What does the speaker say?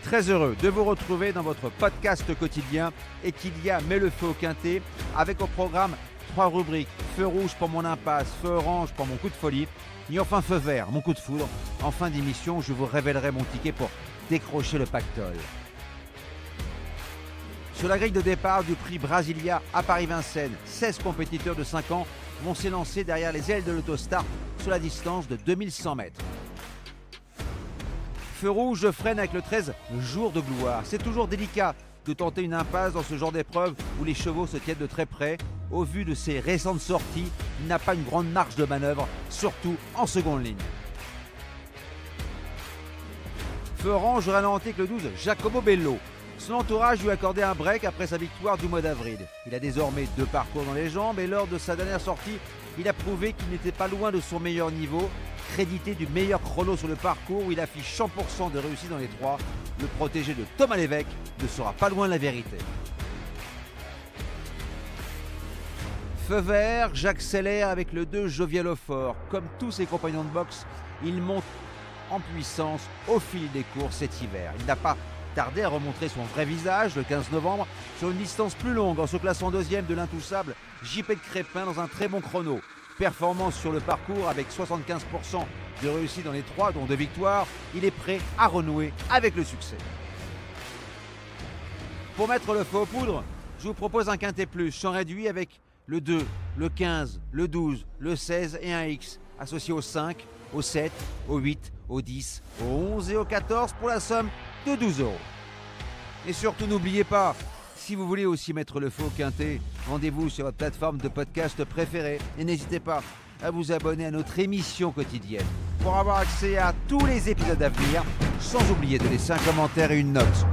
Très heureux de vous retrouver dans votre podcast quotidien et qu'il y a Mets le feu au quintet avec au programme 3 rubriques. Feu rouge pour mon impasse, feu orange pour mon coup de folie et enfin feu vert, mon coup de foudre. En fin d'émission, je vous révélerai mon ticket pour décrocher le pactole. Sur la grille de départ du prix Brasilia à Paris-Vincennes, 16 compétiteurs de 5 ans vont s'élancer derrière les ailes de l'autostart sur la distance de 2100 mètres. Feu rouge, je freine avec le 13 Jour de gloire. C'est toujours délicat de tenter une impasse dans ce genre d'épreuve où les chevaux se tiennent de très près. Au vu de ses récentes sorties, il n'a pas une grande marge de manœuvre, surtout en seconde ligne. Feu orange, je ralentis avec le 12 Jacopo Bello. Son entourage lui a accordé un break après sa victoire du mois d'avril. Il a désormais 2 parcours dans les jambes et lors de sa dernière sortie, il a prouvé qu'il n'était pas loin de son meilleur niveau. Crédité du meilleur chrono sur le parcours où il affiche 100% de réussite dans les 3, le protégé de Thomas Lévesque ne sera pas loin de la vérité. Feu vert, j'accélère avec le 2 Jovial au fort. Comme tous ses compagnons de boxe, il monte en puissance au fil des courses cet hiver. Il n'a pas tardé à remontrer son vrai visage le 15 novembre sur une distance plus longue en se classant deuxième de l'intouchable JP de Crépin dans un très bon chrono. Performance sur le parcours avec 75% de réussite dans les 3, dont 2 victoires, il est prêt à renouer avec le succès. Pour mettre le feu aux poudres, je vous propose un quintet plus, champ réduit avec le 2, le 15, le 12, le 16 et un X, associé au 5, au 7, au 8, au 10, au 11 et au 14 pour la somme de 12 €. Et surtout n'oubliez pas, si vous voulez aussi mettre le feu au quintet, rendez-vous sur votre plateforme de podcast préférée et n'hésitez pas à vous abonner à notre émission quotidienne pour avoir accès à tous les épisodes à venir, sans oublier de laisser un commentaire et une note.